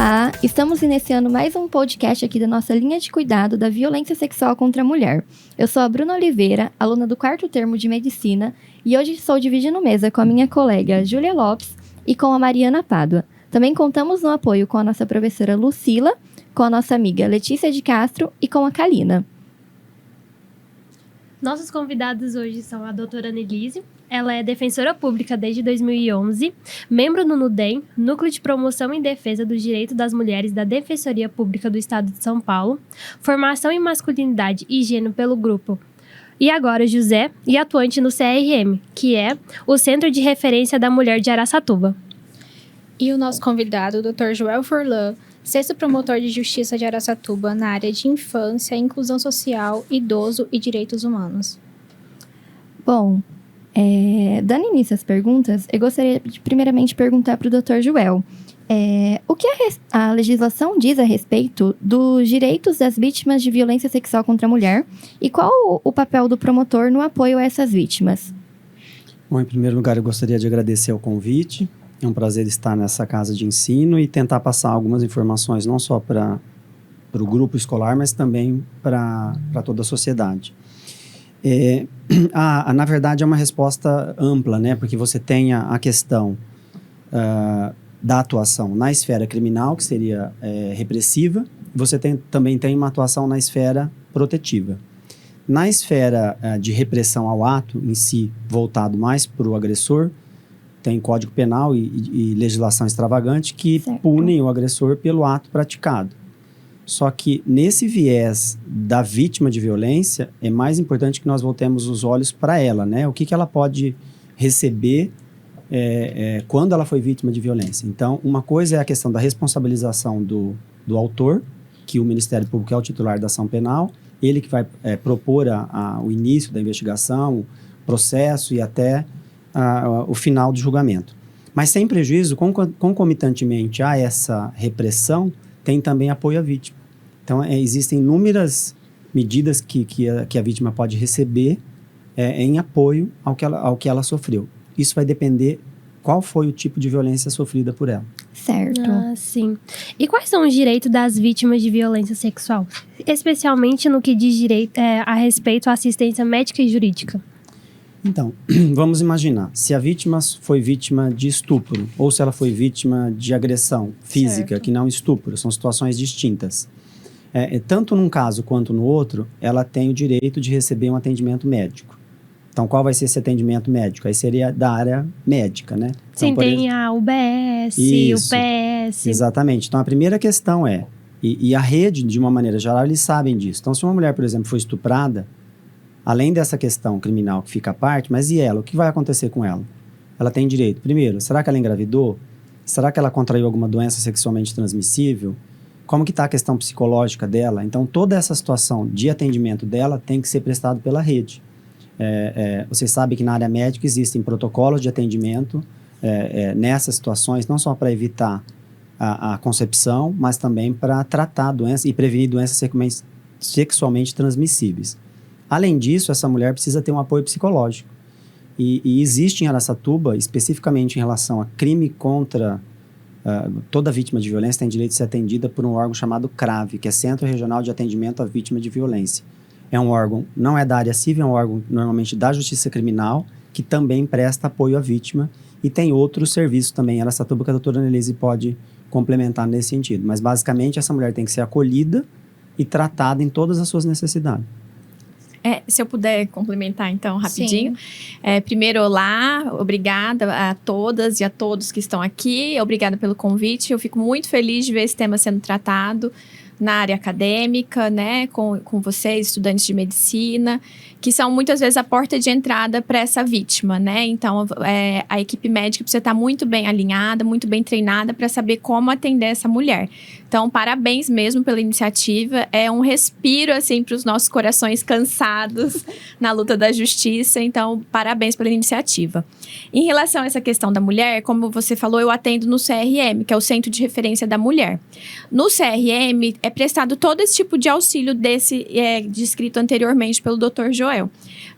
Olá, estamos iniciando mais um podcast aqui da nossa linha de cuidado da violência sexual contra a mulher. Eu sou a Bruna Oliveira, aluna do 4º termo de Medicina, e hoje estou dividindo mesa com a minha colega Júlia Lopes e com a Mariana Pádua. Também contamos no apoio com a nossa professora Lucila, com a nossa amiga Letícia de Castro e com a Kalina. Nossos convidados hoje são a doutora Anelise. Ela é defensora pública desde 2011, membro no NUDEM, Núcleo de Promoção e Defesa dos Direitos das Mulheres da Defensoria Pública do Estado de São Paulo, formação em masculinidade e gênero pelo grupo E Agora José, e atuante no CRM, que é o Centro de Referência da Mulher de Araçatuba. E o nosso convidado, o Dr. Joel Furlan, 6º promotor de Justiça de Araçatuba na área de Infância, Inclusão Social, Idoso e Direitos Humanos. Bom, dando início às perguntas, eu gostaria de primeiramente perguntar para o Dr. Joel. O que a legislação diz a respeito dos direitos das vítimas de violência sexual contra a mulher e qual o papel do promotor no apoio a essas vítimas? Bom, em primeiro lugar, eu gostaria de agradecer o convite. É um prazer estar nessa casa de ensino e tentar passar algumas informações, não só para o grupo escolar, mas também para toda a sociedade. Na verdade, é uma resposta ampla, né? Porque você tem a questão da atuação na esfera criminal, que seria repressiva, você também tem uma atuação na esfera protetiva. Na esfera de repressão ao ato em si, voltado mais para o agressor, tem Código Penal e legislação extravagante que punem o agressor pelo ato praticado. Só que nesse viés da vítima de violência, é mais importante que nós voltemos os olhos para ela, né? O que ela pode receber quando ela foi vítima de violência. Então, uma coisa é a questão da responsabilização do autor, que o Ministério Público é o titular da ação penal, ele que vai propor o início da investigação, o processo e até o final do julgamento. Mas sem prejuízo, concomitantemente a essa repressão, tem também apoio à vítima. Então, existem inúmeras medidas que a vítima pode receber em apoio ao que ela sofreu. Isso vai depender qual foi o tipo de violência sofrida por ela. Certo. Sim. E quais são os direitos das vítimas de violência sexual? Especialmente no que diz a respeito à assistência médica e jurídica. Então, vamos imaginar, se a vítima foi vítima de estupro, ou se ela foi vítima de agressão física, que não estupro, são situações distintas. Tanto num caso quanto no outro, ela tem o direito de receber um atendimento médico. Então, qual vai ser esse atendimento médico? Aí seria da área médica, né? Sim, então, tem a UBS, Isso, o PS. Exatamente. Então, a primeira questão e a rede, de uma maneira geral, eles sabem disso. Então, se uma mulher, por exemplo, foi estuprada, além dessa questão criminal que fica à parte, mas e ela? O que vai acontecer com ela? Ela tem direito. Primeiro, será que ela engravidou? Será que ela contraiu alguma doença sexualmente transmissível? Como que está a questão psicológica dela? Então, toda essa situação de atendimento dela tem que ser prestado pela rede. Vocês sabem que na área médica existem protocolos de atendimento nessas situações, não só para evitar a concepção, mas também para tratar doenças e prevenir doenças sexualmente transmissíveis. Além disso, essa mulher precisa ter um apoio psicológico. E existe em Araçatuba, especificamente em relação a crime contra toda vítima de violência, tem direito de ser atendida por um órgão chamado CRAVE, que é Centro Regional de Atendimento à Vítima de Violência. É um órgão, não é da área civil, é um órgão normalmente da Justiça Criminal, que também presta apoio à vítima. E tem outros serviços também em Araçatuba que a doutora Anelise pode complementar nesse sentido. Mas basicamente essa mulher tem que ser acolhida e tratada em todas as suas necessidades. Se eu puder complementar, então, rapidinho. Primeiro, olá, obrigada a todas e a todos que estão aqui. Obrigada pelo convite. Eu fico muito feliz de ver esse tema sendo tratado na área acadêmica, né, com vocês, estudantes de medicina, que são muitas vezes a porta de entrada para essa vítima, né? Então, a equipe médica precisa estar muito bem alinhada, muito bem treinada para saber como atender essa mulher. Então, parabéns mesmo pela iniciativa. É um respiro, assim, para os nossos corações cansados na luta da justiça. Então, parabéns pela iniciativa. Em relação a essa questão da mulher, como você falou, eu atendo no CRM, que é o Centro de Referência da Mulher. No CRM, é prestado todo esse tipo de auxílio descrito anteriormente pelo Dr. Joel.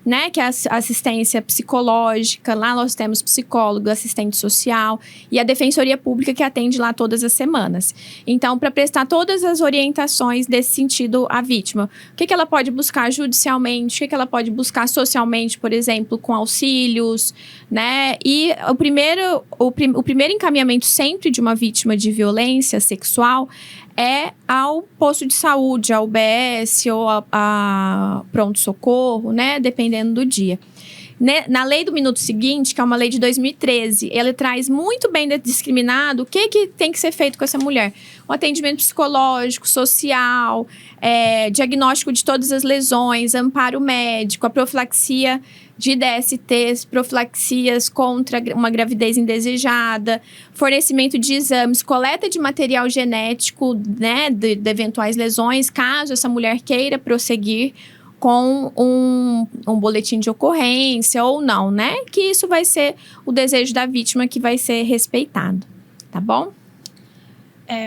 né? Que é a assistência psicológica. Lá nós temos psicólogo, assistente social e a Defensoria Pública que atende lá todas as semanas. Então, para prestar todas as orientações desse sentido à vítima. O que ela pode buscar judicialmente, o que ela pode buscar socialmente, por exemplo, com auxílios, né? E o primeiro encaminhamento sempre de uma vítima de violência sexual é ao posto de saúde, ao UBS ou a pronto-socorro, né? Dependendo do dia. Na lei do minuto seguinte, que é uma lei de 2013, ela traz muito bem discriminado o que tem que ser feito com essa mulher. O atendimento psicológico, social, diagnóstico de todas as lesões, amparo médico, a profilaxia de DSTs, profilaxias contra uma gravidez indesejada, fornecimento de exames, coleta de material genético, né, de eventuais lesões, caso essa mulher queira prosseguir com um boletim de ocorrência ou não, né? Que isso vai ser o desejo da vítima que vai ser respeitado, tá bom?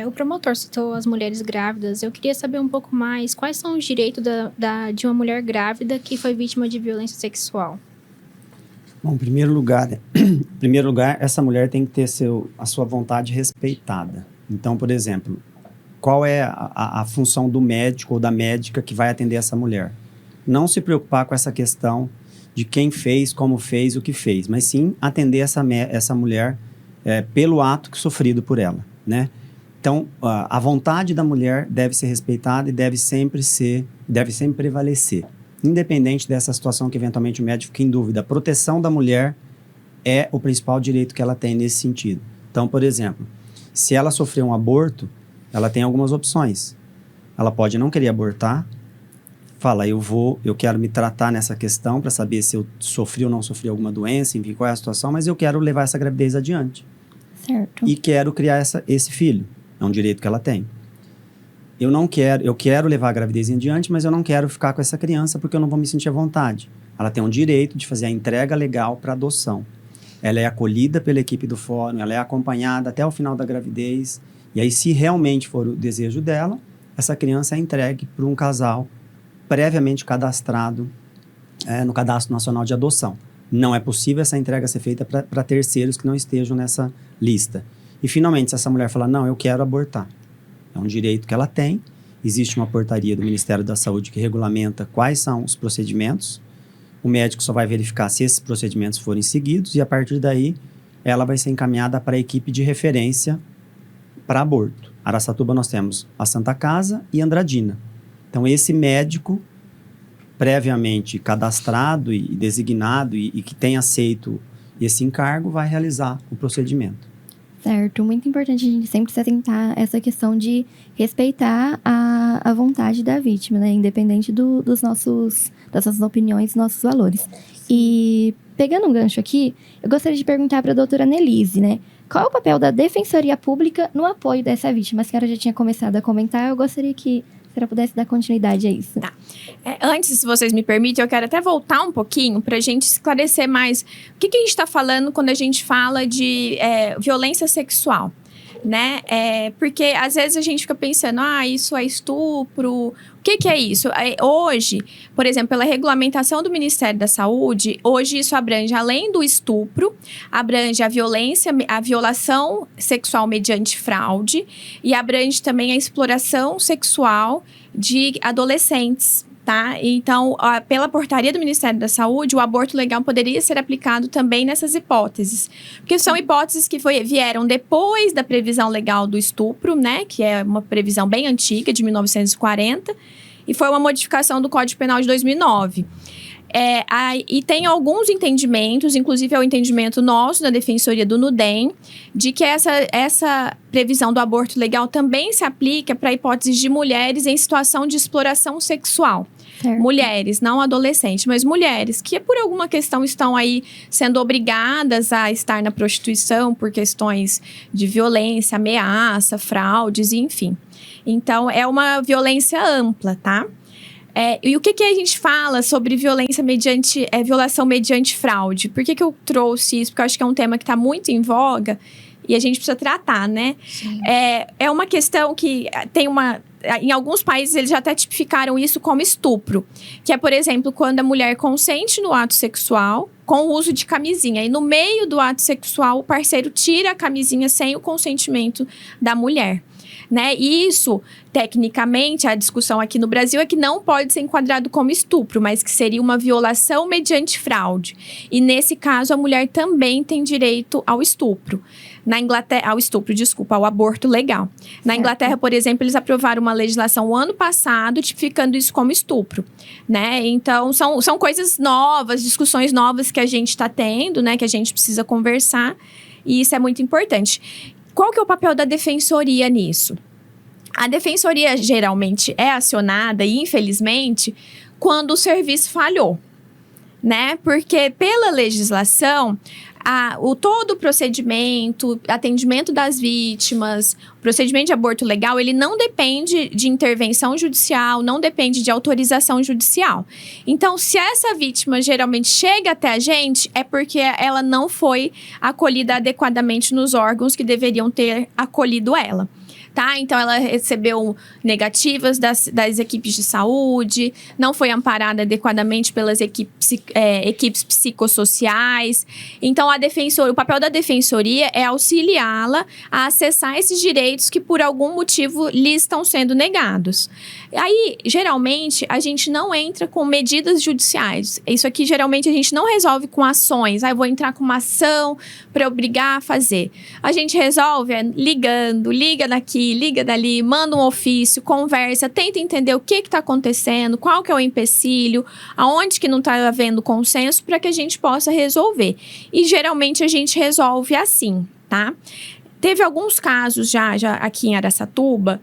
O promotor citou as mulheres grávidas. Eu queria saber um pouco mais quais são os direitos de uma mulher grávida que foi vítima de violência sexual. Bom, em primeiro lugar, essa mulher tem que ter a sua vontade respeitada. Então, por exemplo, qual é a função do médico ou da médica que vai atender essa mulher? Não se preocupar com essa questão de quem fez, como fez, o que fez, mas sim atender essa mulher pelo ato sofrido por ela, né? Então, a vontade da mulher deve ser respeitada e deve sempre prevalecer. Independente dessa situação que eventualmente o médico fica em dúvida, a proteção da mulher é o principal direito que ela tem nesse sentido. Então, por exemplo, se ela sofreu um aborto, ela tem algumas opções. Ela pode não querer abortar, fala, eu quero me tratar nessa questão para saber se eu sofri ou não sofri alguma doença, enfim, qual é a situação, mas eu quero levar essa gravidez adiante. Certo. E quero criar esse filho. É um direito que ela tem. Eu quero levar a gravidez adiante, mas eu não quero ficar com essa criança porque eu não vou me sentir à vontade. Ela tem um direito de fazer a entrega legal para adoção. Ela é acolhida pela equipe do fórum, ela é acompanhada até o final da gravidez. E aí, se realmente for o desejo dela, essa criança é entregue para um casal previamente cadastrado no Cadastro Nacional de Adoção. Não é possível essa entrega ser feita para terceiros que não estejam nessa lista. E, finalmente, se essa mulher falar, não, eu quero abortar. É um direito que ela tem. Existe uma portaria do Ministério da Saúde que regulamenta quais são os procedimentos. O médico só vai verificar se esses procedimentos forem seguidos e, a partir daí, ela vai ser encaminhada para a equipe de referência para aborto. Araçatuba nós temos a Santa Casa e Andradina. Então, esse médico previamente cadastrado e designado e que tem aceito esse encargo vai realizar o procedimento. Certo, muito importante a gente sempre se atentar a essa questão de respeitar a vontade da vítima, né? Independente das nossas opiniões, dos nossos valores. E, pegando um gancho aqui, eu gostaria de perguntar para a doutora Nelise, né? Qual é o papel da Defensoria Pública no apoio dessa vítima? A senhora já tinha começado a comentar, eu gostaria que a senhora pudesse dar continuidade a isso. Tá. Antes, se vocês me permitem, eu quero até voltar um pouquinho para a gente esclarecer mais o que a gente está falando quando a gente fala de violência sexual, né? Porque às vezes a gente fica pensando, isso é estupro. O que é isso? Hoje, por exemplo, pela regulamentação do Ministério da Saúde, hoje isso abrange, além do estupro, abrange a violação sexual mediante fraude e abrange também a exploração sexual de adolescentes. Tá? Então, pela portaria do Ministério da Saúde, o aborto legal poderia ser aplicado também nessas hipóteses. Porque são hipóteses que vieram depois da previsão legal do estupro, né? Que é uma previsão bem antiga, de 1940, e foi uma modificação do Código Penal de 2009. E tem alguns entendimentos, inclusive é o entendimento nosso da Defensoria do NUDEM, de que essa previsão do aborto legal também se aplica para hipóteses de mulheres em situação de exploração sexual. Certo. Mulheres, não adolescentes, mas mulheres que por alguma questão estão aí sendo obrigadas a estar na prostituição por questões de violência, ameaça, fraudes, enfim. Então, é uma violência ampla, tá? E o que a gente fala sobre violação mediante fraude? Por que eu trouxe isso? Porque eu acho que é um tema que está muito em voga e a gente precisa tratar, né? É uma questão que tem em alguns países eles já até tipificaram isso como estupro, que é, por exemplo, quando a mulher consente no ato sexual com o uso de camisinha, e no meio do ato sexual o parceiro tira a camisinha sem o consentimento da mulher. Né? E isso, tecnicamente, a discussão aqui no Brasil é que não pode ser enquadrado como estupro, mas que seria uma violação mediante fraude. E nesse caso, a mulher também tem direito ao estupro. Na Inglaterra, ao aborto legal. Na Inglaterra, por exemplo, eles aprovaram uma legislação o ano passado, tipificando isso como estupro, né? Então, são coisas novas, discussões novas que a gente está tendo, né? Que a gente precisa conversar, e isso é muito importante. Qual que é o papel da defensoria nisso? A defensoria geralmente é acionada, e infelizmente, quando o serviço falhou, né? Porque pela legislação, todo o procedimento, atendimento das vítimas, o procedimento de aborto legal, ele não depende de intervenção judicial, não depende de autorização judicial. Então, se essa vítima geralmente chega até a gente, é porque ela não foi acolhida adequadamente nos órgãos que deveriam ter acolhido ela. Tá? Então, ela recebeu negativas das equipes de saúde, não foi amparada adequadamente pelas equipes psicossociais. Então, o papel da defensoria é auxiliá-la a acessar esses direitos que, por algum motivo, lhe estão sendo negados. Aí, geralmente, a gente não entra com medidas judiciais. Isso aqui, geralmente, a gente não resolve com ações. Eu vou entrar com uma ação para obrigar a fazer. A gente resolve ligando, liga daqui, liga dali, manda um ofício, conversa, tenta entender o que está acontecendo, qual que é o empecilho, aonde que não está havendo consenso, para que a gente possa resolver. E geralmente a gente resolve assim, tá? Teve alguns casos já aqui em Araçatuba,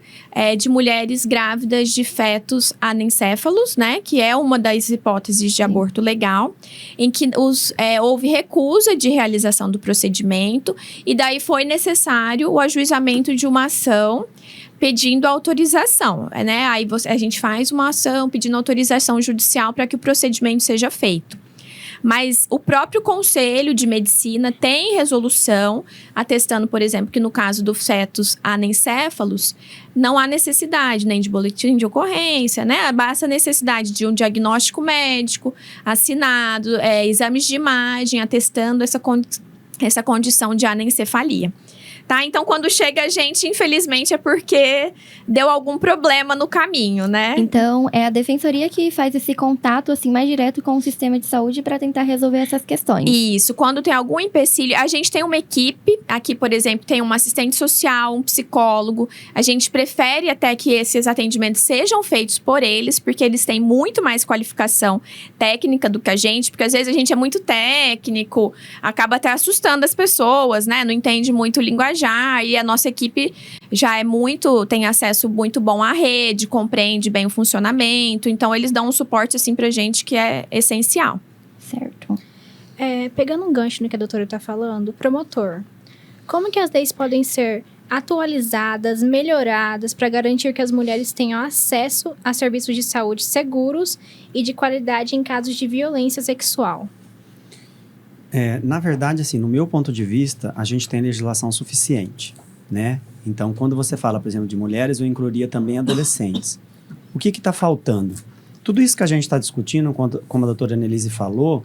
de mulheres grávidas de fetos anencéfalos, né? Que é uma das hipóteses de aborto legal, em que houve recusa de realização do procedimento, e daí foi necessário o ajuizamento de uma ação pedindo autorização, né? Aí a gente faz uma ação pedindo autorização judicial para que o procedimento seja feito. Mas o próprio Conselho de Medicina tem resolução atestando, por exemplo, que no caso dos fetos anencéfalos, não há necessidade nem de boletim de ocorrência, né? Basta a necessidade de um diagnóstico médico assinado, exames de imagem atestando essa condição de anencefalia. Tá? Então, quando chega a gente, infelizmente, é porque deu algum problema no caminho, né? Então, é a defensoria que faz esse contato, assim, mais direto com o sistema de saúde para tentar resolver essas questões. Isso. Quando tem algum empecilho, a gente tem uma equipe. Aqui, por exemplo, tem um assistente social, um psicólogo. A gente prefere até que esses atendimentos sejam feitos por eles, porque eles têm muito mais qualificação técnica do que a gente, porque às vezes a gente é muito técnico, acaba até assustando as pessoas, né? Não entende muito linguagem. E a nossa equipe já tem acesso muito bom à rede, compreende bem o funcionamento. Então, eles dão um suporte, assim, pra gente que é essencial. Certo. Pegando um gancho no que a doutora está falando, promotor, como que as leis podem ser atualizadas, melhoradas para garantir que as mulheres tenham acesso a serviços de saúde seguros e de qualidade em casos de violência sexual? Na verdade, assim, no meu ponto de vista, a gente tem legislação suficiente, né? Então, quando você fala, por exemplo, de mulheres, eu incluiria também adolescentes. O que está faltando? Tudo isso que a gente está discutindo, como a doutora Annelise falou,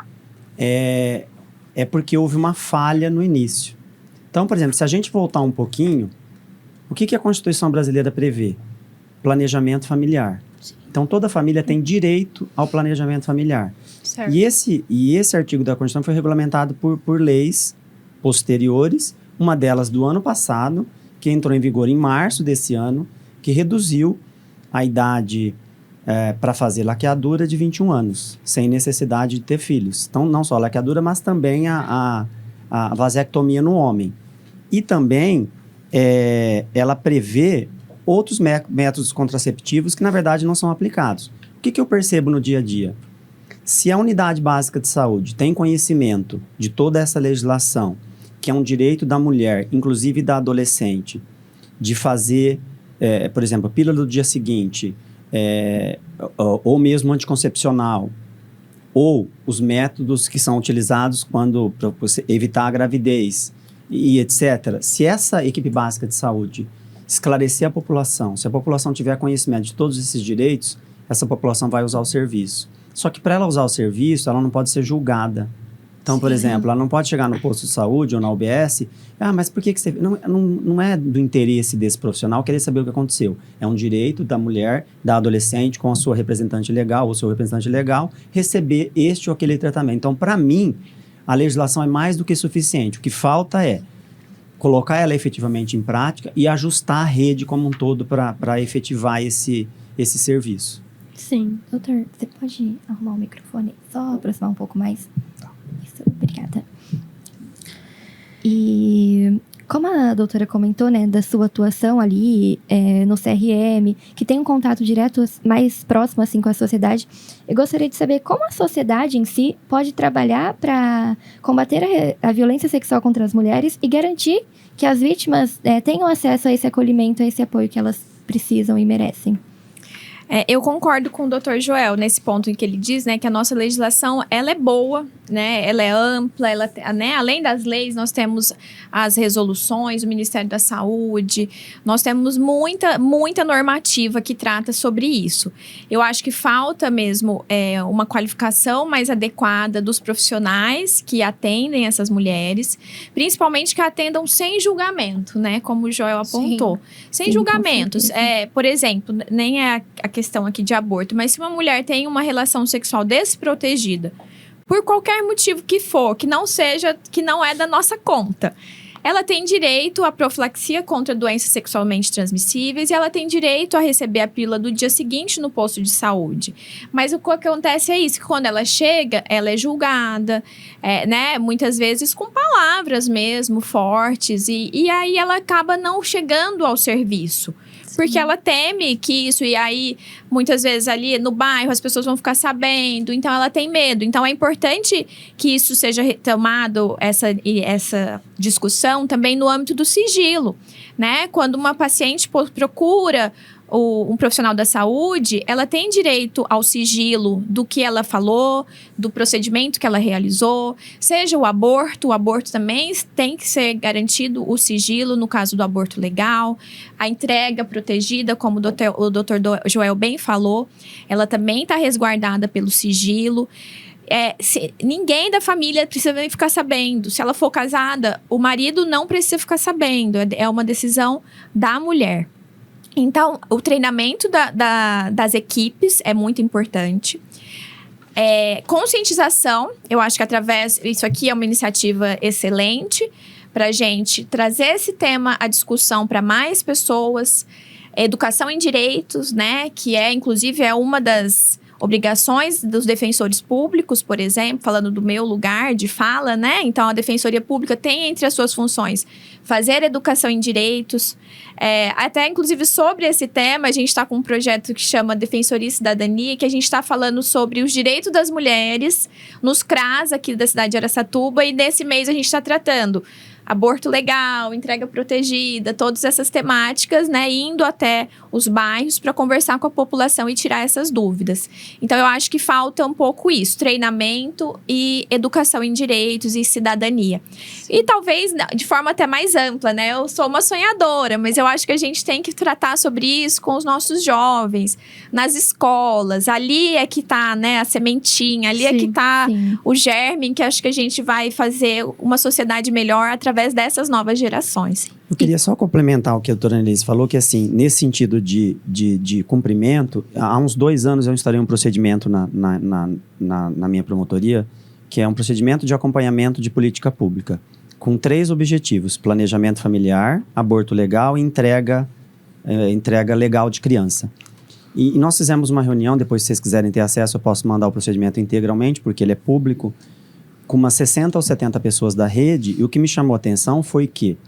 é porque houve uma falha no início. Então, por exemplo, se a gente voltar um pouquinho, o que a Constituição brasileira prevê? Planejamento familiar. Então, toda família tem direito ao planejamento familiar. Certo. E esse artigo da Constituição foi regulamentado por leis posteriores, uma delas do ano passado, que entrou em vigor em março desse ano, que reduziu a idade para fazer laqueadura de 21 anos, sem necessidade de ter filhos. Então, não só a laqueadura, mas também a vasectomia no homem. E também ela prevê outros métodos contraceptivos que, na verdade, não são aplicados. O que eu percebo no dia a dia? Se a unidade básica de saúde tem conhecimento de toda essa legislação, que é um direito da mulher, inclusive da adolescente, de fazer, por exemplo, a pílula do dia seguinte, ou mesmo anticoncepcional, ou os métodos que são utilizados para evitar a gravidez, e etc. Se essa equipe básica de saúde esclarecer a população. Se a população tiver conhecimento de todos esses direitos, essa população vai usar o serviço. Só que para ela usar o serviço, ela não pode ser julgada. Então, por exemplo, ela não pode chegar no posto de saúde ou na UBS, mas por que você... Não é do interesse desse profissional querer saber o que aconteceu. É um direito da mulher, da adolescente, com a sua representante legal ou seu representante legal, receber este ou aquele tratamento. Então, para mim, a legislação é mais do que suficiente. O que falta é colocar ela efetivamente em prática e ajustar a rede como um todo para efetivar esse serviço. Sim. Doutor, você pode arrumar o microfone? Só aproximar um pouco mais? Isso, obrigada. E como a doutora comentou, né, da sua atuação ali no CRM, que tem um contato direto mais próximo assim com a sociedade, eu gostaria de saber como a sociedade em si pode trabalhar para combater a violência sexual contra as mulheres e garantir que as vítimas tenham acesso a esse acolhimento, a esse apoio que elas precisam e merecem. Eu concordo com o Dr. Joel nesse ponto em que ele diz, né, que a nossa legislação, ela é boa, né, ela é ampla, né, além das leis, nós temos as resoluções, o Ministério da Saúde, nós temos muita normativa que trata sobre isso. Eu acho que falta mesmo uma qualificação mais adequada dos profissionais que atendem essas mulheres, principalmente que atendam sem julgamento, né, como o Joel apontou. Sem julgamentos. Por exemplo, nem é a questão aqui de aborto, mas se uma mulher tem uma relação sexual desprotegida, por qualquer motivo que for, que não é da nossa conta, ela tem direito à profilaxia contra doenças sexualmente transmissíveis e ela tem direito a receber a pílula do dia seguinte no posto de saúde. Mas o que acontece é isso, que quando ela chega, ela é julgada, né, muitas vezes com palavras mesmo fortes, e aí ela acaba não chegando ao serviço. Porque ela teme que isso, e aí, muitas vezes ali no bairro, as pessoas vão ficar sabendo, então ela tem medo. Então, é importante que isso seja retomado, essa discussão, também no âmbito do sigilo, né? Quando uma paciente procura um profissional da saúde, ela tem direito ao sigilo do que ela falou, do procedimento que ela realizou, seja o aborto também tem que ser garantido o sigilo no caso do aborto legal, a entrega protegida, como o doutor Joel bem falou, ela também está resguardada pelo sigilo. Ninguém da família precisa ficar sabendo. Se ela for casada, o marido não precisa ficar sabendo, é uma decisão da mulher. Então, o treinamento das equipes é muito importante. Conscientização, eu acho que isso aqui é uma iniciativa excelente para a gente trazer esse tema à discussão para mais pessoas. Educação em direitos, né, que inclusive é uma das obrigações dos defensores públicos, por exemplo, falando do meu lugar de fala, né? Então, a Defensoria Pública tem entre as suas funções fazer educação em direitos. Até, inclusive, sobre esse tema, a gente está com um projeto que chama Defensoria e Cidadania, que a gente está falando sobre os direitos das mulheres nos CRAS aqui da cidade de Araçatuba, e nesse mês a gente está tratando aborto legal, entrega protegida, todas essas temáticas, né, indo até os bairros para conversar com a população e tirar essas dúvidas. Então, eu acho que falta um pouco isso, treinamento e educação em direitos e cidadania. E talvez de forma até mais ampla, né, eu sou uma sonhadora, mas eu acho que a gente tem que tratar sobre isso com os nossos jovens, nas escolas, ali é que está, né, a sementinha, ali é que está o germe, que acho que a gente vai fazer uma sociedade melhor através dessas novas gerações. Eu queria só complementar o que a doutora Annelise falou, que assim, nesse sentido de cumprimento, há uns 2 anos eu instalei um procedimento na minha promotoria, que é um procedimento de acompanhamento de política pública, com 3 objetivos: planejamento familiar, aborto legal e entrega legal de criança. E nós fizemos uma reunião, depois se vocês quiserem ter acesso, eu posso mandar o procedimento integralmente, porque ele é público, com umas 60 ou 70 pessoas da rede, e o que me chamou a atenção foi que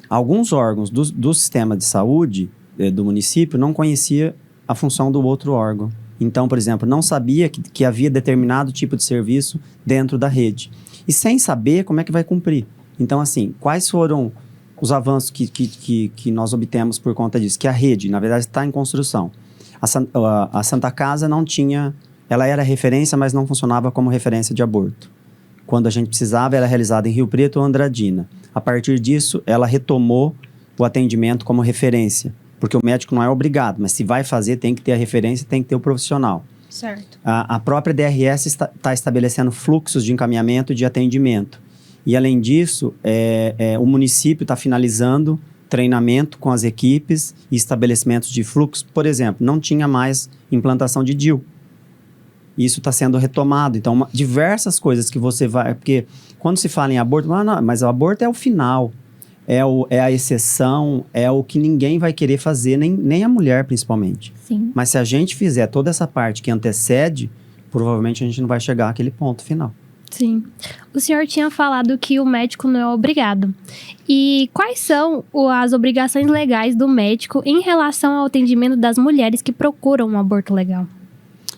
alguns órgãos do sistema de saúde do município não conhecia a função do outro órgão. Então, por exemplo, não sabia que havia determinado tipo de serviço dentro da rede. E sem saber, como é que vai cumprir? Então, assim, quais foram os avanços que nós obtemos por conta disso? Que a rede, na verdade, está em construção. A Santa Casa não tinha... Ela era referência, mas não funcionava como referência de aborto. Quando a gente precisava, era realizada em Rio Preto ou Andradina. A partir disso, ela retomou o atendimento como referência. Porque o médico não é obrigado, mas se vai fazer, tem que ter a referência, tem que ter o profissional. Certo. A própria DRS está estabelecendo fluxos de encaminhamento e de atendimento. E, além disso, o município está finalizando treinamento com as equipes e estabelecimentos de fluxo. Por exemplo, não tinha mais implantação de DIU. Isso está sendo retomado. Então, diversas coisas que você vai... Porque quando se fala em aborto, não, mas o aborto é o final, é a exceção, é o que ninguém vai querer fazer, nem a mulher, principalmente. Sim. Mas se a gente fizer toda essa parte que antecede, provavelmente a gente não vai chegar àquele ponto final. Sim. O senhor tinha falado que o médico não é obrigado. E quais são as obrigações legais do médico em relação ao atendimento das mulheres que procuram um aborto legal?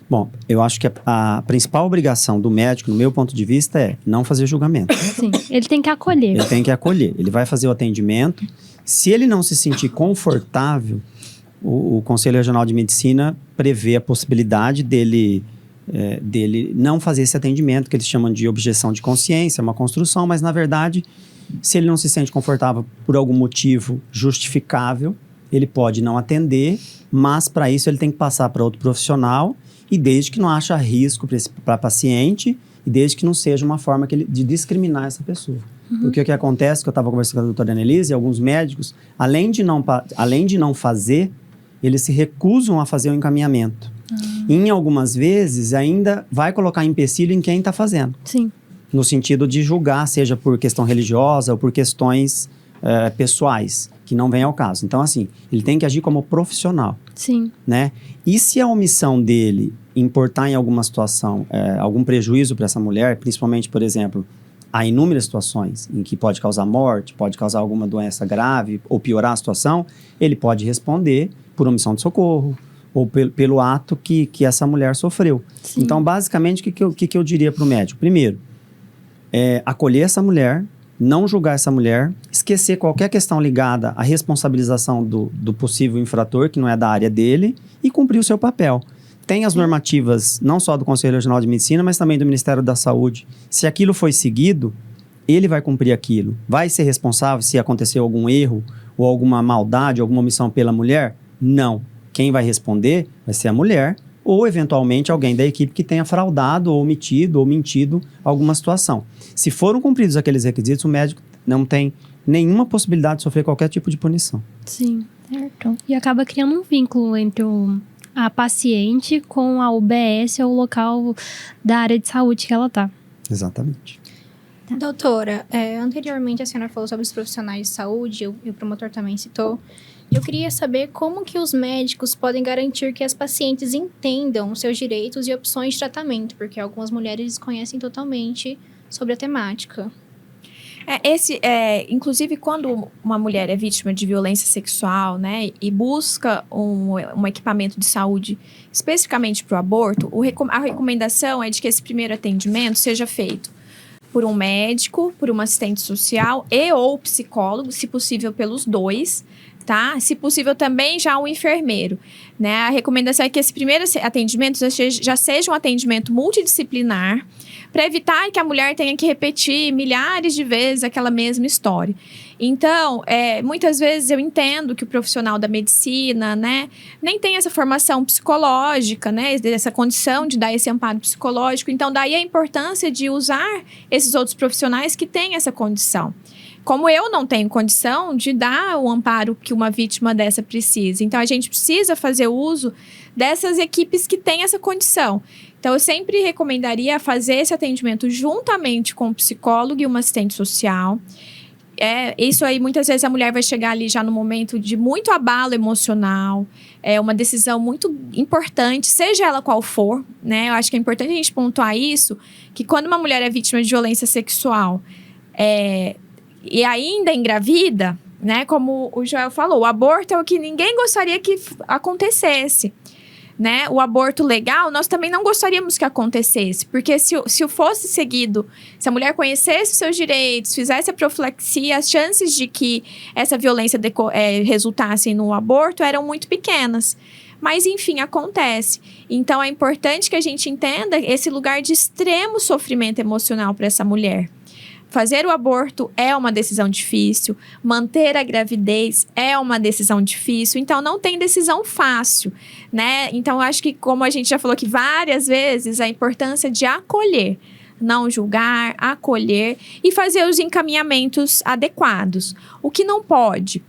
Bom, eu acho que a principal obrigação do médico, no meu ponto de vista, é não fazer julgamento. Sim, ele tem que acolher. Ele tem que acolher. Ele vai fazer o atendimento. Se ele não se sentir confortável, o Conselho Regional de Medicina prevê a possibilidade dele não fazer esse atendimento, que eles chamam de objeção de consciência, uma construção, mas, na verdade, se ele não se sente confortável por algum motivo justificável, ele pode não atender, mas, para isso, ele tem que passar para outro profissional, e desde que não haja risco para paciente, e desde que não seja uma forma de discriminar essa pessoa. Porque o que acontece, que eu estava conversando com a doutora Annelise, alguns médicos, além de não fazer, eles se recusam a fazer o encaminhamento. E, em algumas vezes, ainda vai colocar empecilho em quem está fazendo. Sim. No sentido de julgar, seja por questão religiosa ou por questões pessoais, que não vem ao caso. Então, assim, ele tem que agir como profissional. Sim. Né? E se a omissão dele importar em alguma situação algum prejuízo para essa mulher, principalmente, por exemplo, há inúmeras situações em que pode causar morte, pode causar alguma doença grave ou piorar a situação, ele pode responder por omissão de socorro ou pelo ato que essa mulher sofreu. Sim. Então, basicamente, o que eu diria para o médico? Primeiro, acolher essa mulher, não julgar essa mulher, esquecer qualquer questão ligada à responsabilização do possível infrator, que não é da área dele, e cumprir o seu papel. Tem as normativas, não só do Conselho Regional de Medicina, mas também do Ministério da Saúde. Se aquilo foi seguido, ele vai cumprir aquilo. Vai ser responsável se aconteceu algum erro, ou alguma maldade, alguma omissão pela mulher? Não. Quem vai responder vai ser a mulher, ou eventualmente alguém da equipe que tenha fraudado, ou omitido, ou mentido alguma situação. Se foram cumpridos aqueles requisitos, o médico não tem nenhuma possibilidade de sofrer qualquer tipo de punição. Sim. Certo. E acaba criando um vínculo entre a paciente com a UBS ou o local da área de saúde que ela tá. Exatamente. Doutora, anteriormente a senhora falou sobre os profissionais de saúde, e o promotor também citou. Eu queria saber como que os médicos podem garantir que as pacientes entendam os seus direitos e opções de tratamento, porque algumas mulheres desconhecem totalmente sobre a temática. Inclusive, quando uma mulher é vítima de violência sexual, né, e busca um equipamento de saúde especificamente para o aborto, a recomendação é de que esse primeiro atendimento seja feito por um médico, por uma assistente social ou psicólogo, se possível pelos dois, tá? Se possível também já um enfermeiro, né? A recomendação é que esse primeiro atendimento já seja um atendimento multidisciplinar, para evitar que a mulher tenha que repetir milhares de vezes aquela mesma história. Então, muitas vezes eu entendo que o profissional da medicina, né, nem tem essa formação psicológica, né, essa condição de dar esse amparo psicológico. Então, daí a importância de usar esses outros profissionais que têm essa condição. Como eu não tenho condição de dar o amparo que uma vítima dessa precisa. Então, a gente precisa fazer uso dessas equipes que têm essa condição. Então, eu sempre recomendaria fazer esse atendimento juntamente com o psicólogo e uma assistente social. Isso aí, muitas vezes a mulher vai chegar ali já no momento de muito abalo emocional, uma decisão muito importante, seja ela qual for, né? Eu acho que é importante a gente pontuar isso, que quando uma mulher é vítima de violência sexual, e ainda engravida, né? Como o Joel falou, o aborto é o que ninguém gostaria que acontecesse, né? O aborto legal, nós também não gostaríamos que acontecesse, porque se fosse seguido, se a mulher conhecesse os seus direitos, fizesse a profilaxia, as chances de que essa violência resultasse no aborto eram muito pequenas. Mas, enfim, acontece. Então, é importante que a gente entenda esse lugar de extremo sofrimento emocional para essa mulher. fazer o aborto é uma decisão difícil, manter a gravidez é uma decisão difícil, então não tem decisão fácil, né? Então, eu acho que, como a gente já falou aqui várias vezes, a importância de acolher, não julgar, acolher e fazer os encaminhamentos adequados. O que não pode...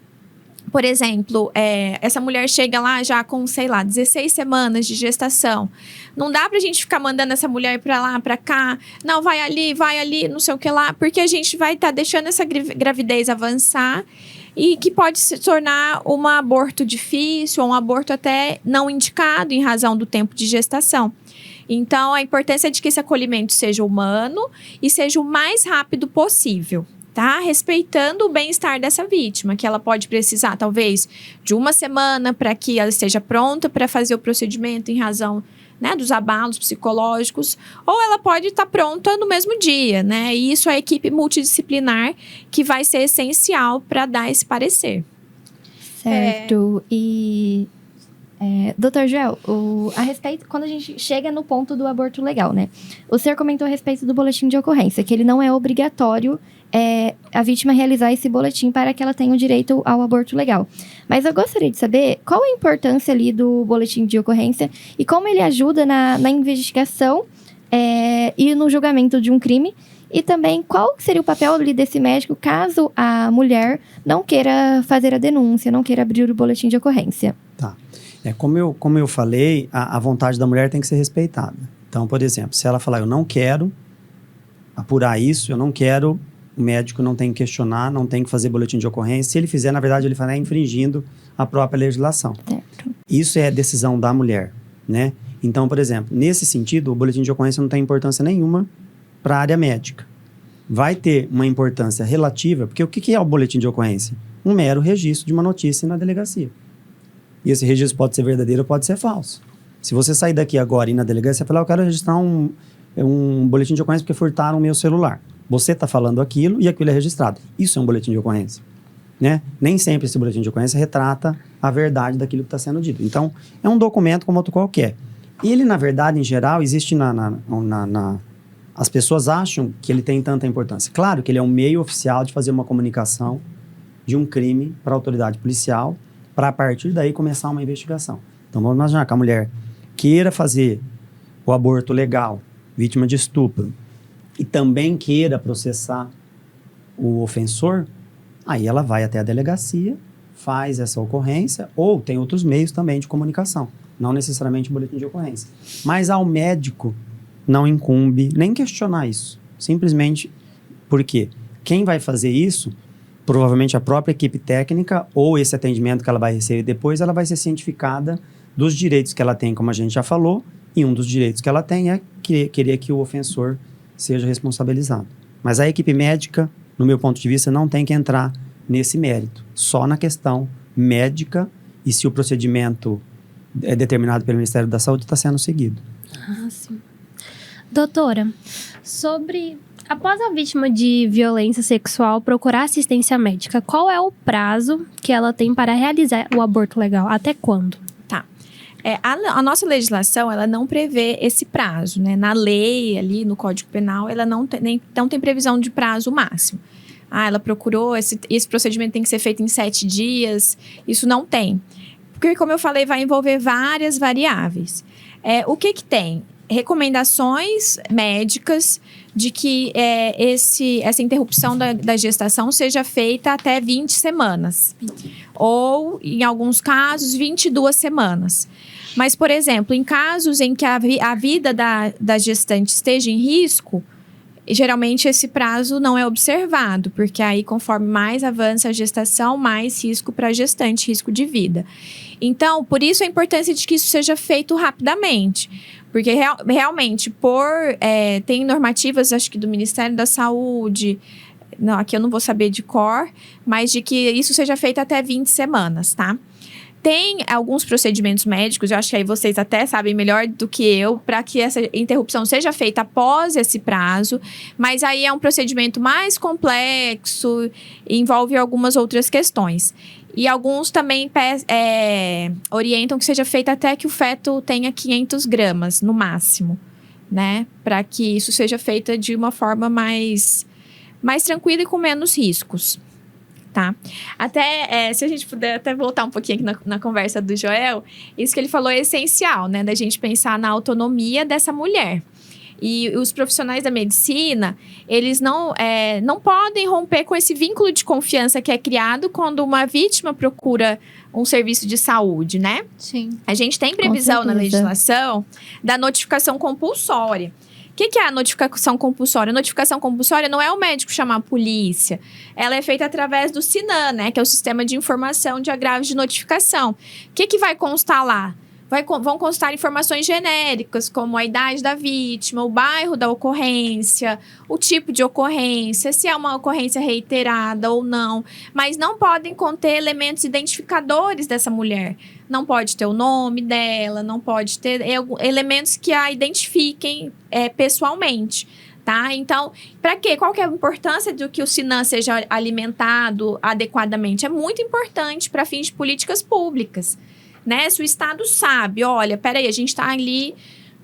Por exemplo, essa mulher chega lá já com, 16 semanas de gestação. Não dá pra gente ficar mandando essa mulher pra lá, pra cá. Não, vai ali, não sei o que lá. Porque a gente vai estar deixando essa gravidez avançar e que pode se tornar um aborto difícil ou um aborto até não indicado em razão do tempo de gestação. Então, a importância de que esse acolhimento seja humano e seja o mais rápido possível. Tá? Respeitando o bem-estar dessa vítima, que ela pode precisar, talvez, de 1 semana para que ela esteja pronta para fazer o procedimento em razão, né, dos abalos psicológicos, ou ela pode estar pronta no mesmo dia, né? E isso é a equipe multidisciplinar que vai ser essencial para dar esse parecer. Certo. E... Dr. Joel, a respeito, quando a gente chega no ponto do aborto legal, né? O senhor comentou a respeito do boletim de ocorrência, que ele não é obrigatório a vítima realizar esse boletim para que ela tenha o direito ao aborto legal. Mas eu gostaria de saber qual a importância ali do boletim de ocorrência e como ele ajuda na investigação e no julgamento de um crime. E também, qual seria o papel ali desse médico caso a mulher não queira fazer a denúncia, não queira abrir o boletim de ocorrência? Tá. Como eu falei, a vontade da mulher tem que ser respeitada. Então, por exemplo, se ela falar, eu não quero apurar isso, eu não quero, o médico não tem que questionar, não tem que fazer boletim de ocorrência. Se ele fizer, na verdade, ele fará infringindo a própria legislação. Certo. Isso é decisão da mulher, né? Então, por exemplo, nesse sentido, o boletim de ocorrência não tem importância nenhuma para a área médica. Vai ter uma importância relativa, porque o que é o boletim de ocorrência? Um mero registro de uma notícia na delegacia. E esse registro pode ser verdadeiro ou pode ser falso. Se você sair daqui agora e ir na delegacia e falar, eu quero registrar um boletim de ocorrência porque furtaram o meu celular. Você está falando aquilo e aquilo é registrado. Isso é um boletim de ocorrência, né? Nem sempre esse boletim de ocorrência retrata a verdade daquilo que está sendo dito. Então, é um documento como outro qualquer. Ele, na verdade, em geral, existe as pessoas acham que ele tem tanta importância. Claro que ele é um meio oficial de fazer uma comunicação de um crime para a autoridade policial, para a partir daí começar uma investigação. Então, vamos imaginar que a mulher queira fazer o aborto legal, vítima de estupro, e também queira processar o ofensor, aí ela vai até a delegacia, faz essa ocorrência, ou tem outros meios também de comunicação, não necessariamente o boletim de ocorrência. Mas ao médico não incumbe nem questionar isso, simplesmente porque quem vai fazer isso, provavelmente a própria equipe técnica ou esse atendimento que ela vai receber depois, ela vai ser cientificada dos direitos que ela tem, como a gente já falou, e um dos direitos que ela tem é querer que o ofensor seja responsabilizado. Mas a equipe médica, no meu ponto de vista, não tem que entrar nesse mérito, só na questão médica e se o procedimento é determinado pelo Ministério da Saúde está sendo seguido. Ah, sim. Doutora, após a vítima de violência sexual procurar assistência médica, qual é o prazo que ela tem para realizar o aborto legal? Até quando? Tá. A nossa legislação, ela não prevê esse prazo, né? Na lei, ali no Código Penal, ela não tem previsão de prazo máximo. Ela procurou, esse procedimento tem que ser feito em 7 dias. Isso não tem. Porque, como eu falei, vai envolver várias variáveis. O que tem? Recomendações médicas de que essa interrupção da gestação seja feita até 20 semanas. Ou, em alguns casos, 22 semanas. Mas, por exemplo, em casos em que a vida da gestante esteja em risco, geralmente esse prazo não é observado, porque aí, conforme mais avança a gestação, mais risco para a gestante, risco de vida. Então, por isso a importância de que isso seja feito rapidamente. Porque realmente, tem normativas, acho que do Ministério da Saúde, não, aqui eu não vou saber de cor, mas de que isso seja feito até 20 semanas, tá? Tem alguns procedimentos médicos, eu acho que aí vocês até sabem melhor do que eu, para que essa interrupção seja feita após esse prazo, mas aí é um procedimento mais complexo, envolve algumas outras questões. E alguns também orientam que seja feito até que o feto tenha 500 gramas, no máximo, né? Para que isso seja feito de uma forma mais mais tranquila e com menos riscos. Tá? Até, se a gente puder até voltar um pouquinho aqui na conversa do Joel, isso que ele falou é essencial, né? Da gente pensar na autonomia dessa mulher. E os profissionais da medicina, eles não podem romper com esse vínculo de confiança que é criado quando uma vítima procura um serviço de saúde, né? Sim. A gente tem previsão na legislação da notificação compulsória. O que é a notificação compulsória? A notificação compulsória não é o médico chamar a polícia. Ela é feita através do SINAM, né? Que é o Sistema de Informação de Agravos de Notificação. O que vai constar lá? Vão constar informações genéricas, como a idade da vítima, o bairro da ocorrência, o tipo de ocorrência, se é uma ocorrência reiterada ou não. Mas não podem conter elementos identificadores dessa mulher. Não pode ter o nome dela, não pode ter elementos que a identifiquem pessoalmente. Tá? Então, para quê? Qual que é a importância de que o SINAM seja alimentado adequadamente? É muito importante para fins de políticas públicas. Né? Se o Estado sabe, olha, peraí, a gente está ali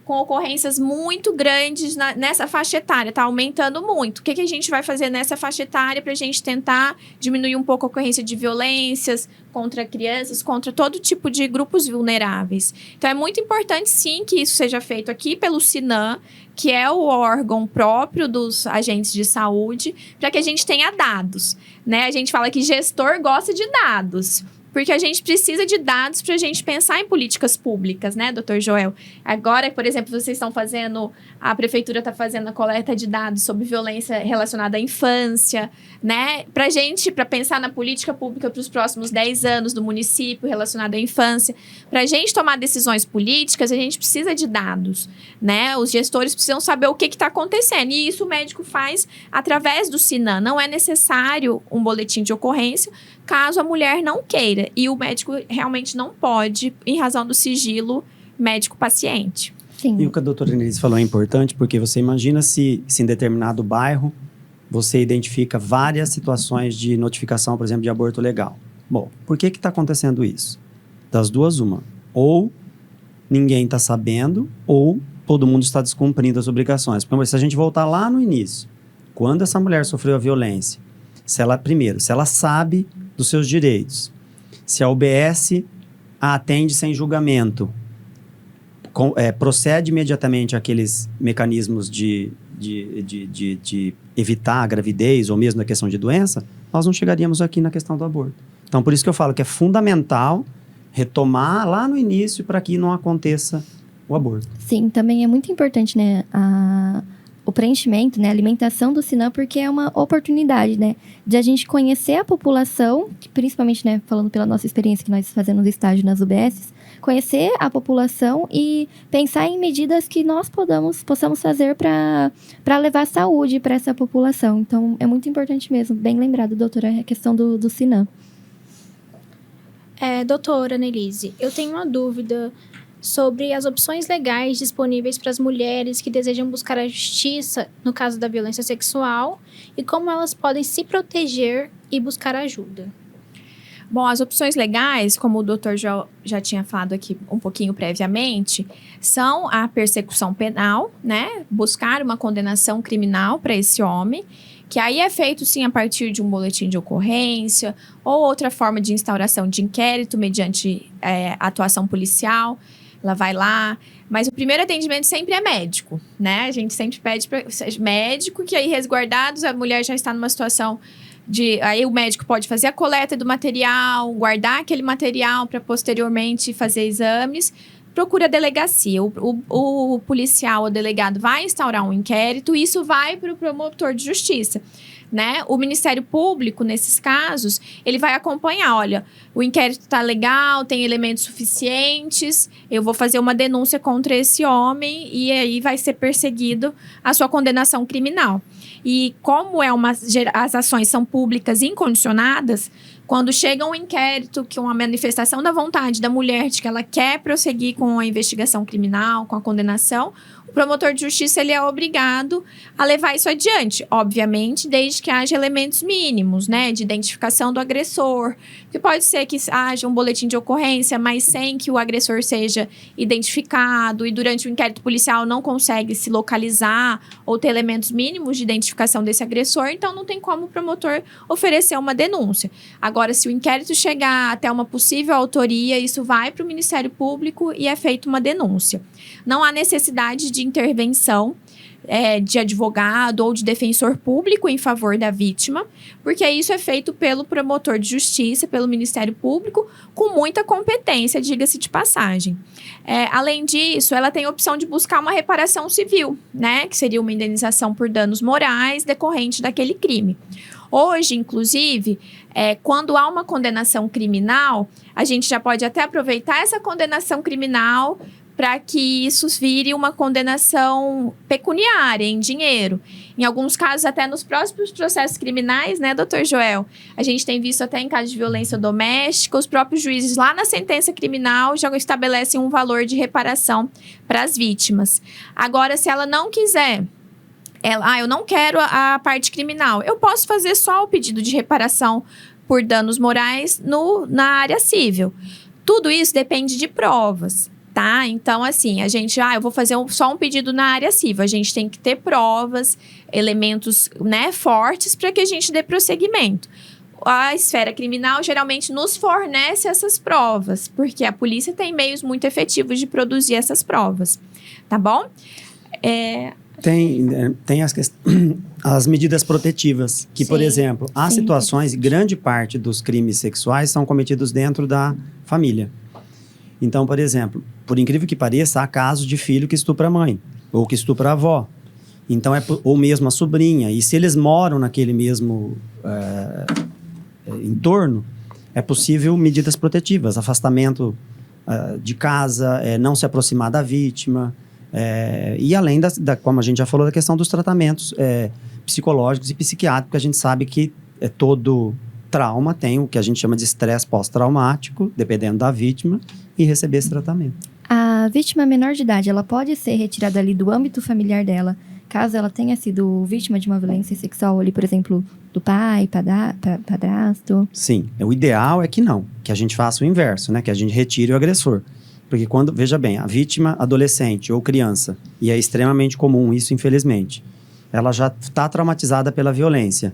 com ocorrências muito grandes nessa faixa etária, está aumentando muito. O que a gente vai fazer nessa faixa etária para a gente tentar diminuir um pouco a ocorrência de violências contra crianças, contra todo tipo de grupos vulneráveis? Então, é muito importante, sim, que isso seja feito aqui pelo SINAM, que é o órgão próprio dos agentes de saúde, para que a gente tenha dados. Né? A gente fala que gestor gosta de dados. Porque a gente precisa de dados para a gente pensar em políticas públicas, né, doutor Joel? Agora, por exemplo, a prefeitura está fazendo a coleta de dados sobre violência relacionada à infância, né? Para pensar na política pública para os próximos 10 anos do município relacionada à infância. Para a gente tomar decisões políticas, a gente precisa de dados, né? Os gestores precisam saber o que está acontecendo. E isso o médico faz através do SINAM. Não é necessário um boletim de ocorrência, caso a mulher não queira. E o médico realmente não pode, em razão do sigilo médico-paciente. Sim. E o que a doutora Denise falou é importante, porque você imagina se em determinado bairro você identifica várias situações de notificação, por exemplo, de aborto legal. Bom, por que está acontecendo isso? Das duas, uma. Ou ninguém está sabendo, ou todo mundo está descumprindo as obrigações. Porque se a gente voltar lá no início, quando essa mulher sofreu a violência, se ela sabe dos seus direitos, se a UBS a atende sem julgamento, procede imediatamente àqueles mecanismos de evitar a gravidez ou mesmo na questão de doença, nós não chegaríamos aqui na questão do aborto. Então, por isso que eu falo que é fundamental retomar lá no início para que não aconteça o aborto. Sim, também é muito importante, né, o preenchimento, né, a alimentação do SINAM, porque é uma oportunidade, né, de a gente conhecer a população, principalmente, né, falando pela nossa experiência que nós fazemos estágio nas UBSs, conhecer a população e pensar em medidas que nós possamos fazer para levar saúde para essa população. Então, é muito importante mesmo. Bem lembrado, doutora, a questão do SINAM. Doutora Annelise, eu tenho uma dúvida sobre as opções legais disponíveis para as mulheres que desejam buscar a justiça no caso da violência sexual e como elas podem se proteger e buscar ajuda. Bom, as opções legais, como o doutor já tinha falado aqui um pouquinho previamente, são a persecução penal, né? Buscar uma condenação criminal para esse homem, que aí é feito, sim, a partir de um boletim de ocorrência ou outra forma de instauração de inquérito mediante atuação policial. Ela vai lá, mas o primeiro atendimento sempre é médico, né? A gente sempre pede para médico, que aí resguardados, a mulher já está numa situação aí o médico pode fazer a coleta do material, guardar aquele material para posteriormente fazer exames. Procura a delegacia. O policial, o delegado vai instaurar um inquérito e isso vai para o promotor de justiça. Né? O Ministério Público, nesses casos, ele vai acompanhar, olha, o inquérito está legal, tem elementos suficientes, eu vou fazer uma denúncia contra esse homem e aí vai ser perseguido a sua condenação criminal. E como as ações são públicas incondicionadas, quando chega um inquérito, que uma manifestação da vontade da mulher de que ela quer prosseguir com a investigação criminal, com a condenação, o promotor de justiça ele é obrigado a levar isso adiante. Obviamente, desde que haja elementos mínimos, né? De identificação do agressor. Porque pode ser que haja um boletim de ocorrência, mas sem que o agressor seja identificado e durante o inquérito policial não consegue se localizar ou ter elementos mínimos de identificação desse agressor, então não tem como o promotor oferecer uma denúncia. Agora, se o inquérito chegar até uma possível autoria, isso vai para o Ministério Público e é feita uma denúncia. Não há necessidade de intervenção de advogado ou de defensor público em favor da vítima, porque isso é feito pelo promotor de justiça, pelo Ministério Público, com muita competência, diga-se de passagem. Além disso, ela tem a opção de buscar uma reparação civil, né, que seria uma indenização por danos morais decorrente daquele crime. Hoje, inclusive, quando há uma condenação criminal, a gente já pode até aproveitar essa condenação criminal para que isso vire uma condenação pecuniária, em dinheiro. Em alguns casos, até nos próprios processos criminais, né, doutor Joel? A gente tem visto até em casos de violência doméstica, os próprios juízes lá na sentença criminal já estabelecem um valor de reparação para as vítimas. Agora, se ela não quiser... eu não quero a parte criminal. Eu posso fazer só o pedido de reparação por danos morais na área civil. Tudo isso depende de provas, tá? Então, assim, a gente... eu vou fazer só um pedido na área civil. A gente tem que ter provas, elementos, né, fortes para que a gente dê prosseguimento. A esfera criminal geralmente nos fornece essas provas, porque a polícia tem meios muito efetivos de produzir essas provas, tá bom? Tem as medidas protetivas, que, por exemplo, há situações, grande parte dos crimes sexuais são cometidos dentro da família. Então, por exemplo, por incrível que pareça, há casos de filho que estupra a mãe, ou que estupra a avó. Então, ou mesmo a sobrinha. E se eles moram naquele mesmo entorno, é possível medidas protetivas, afastamento de casa, não se aproximar da vítima... e além como a gente já falou, da questão dos tratamentos psicológicos e psiquiátricos, a gente sabe que todo trauma tem o que a gente chama de estresse pós-traumático, dependendo da vítima, e receber esse tratamento. A vítima menor de idade, ela pode ser retirada ali do âmbito familiar dela, caso ela tenha sido vítima de uma violência sexual ali, por exemplo, do pai, padrasto? Sim, o ideal é que não, que a gente faça o inverso, né? Que a gente retire o agressor. Porque veja bem, a vítima adolescente ou criança, e é extremamente comum isso, infelizmente, ela já está traumatizada pela violência.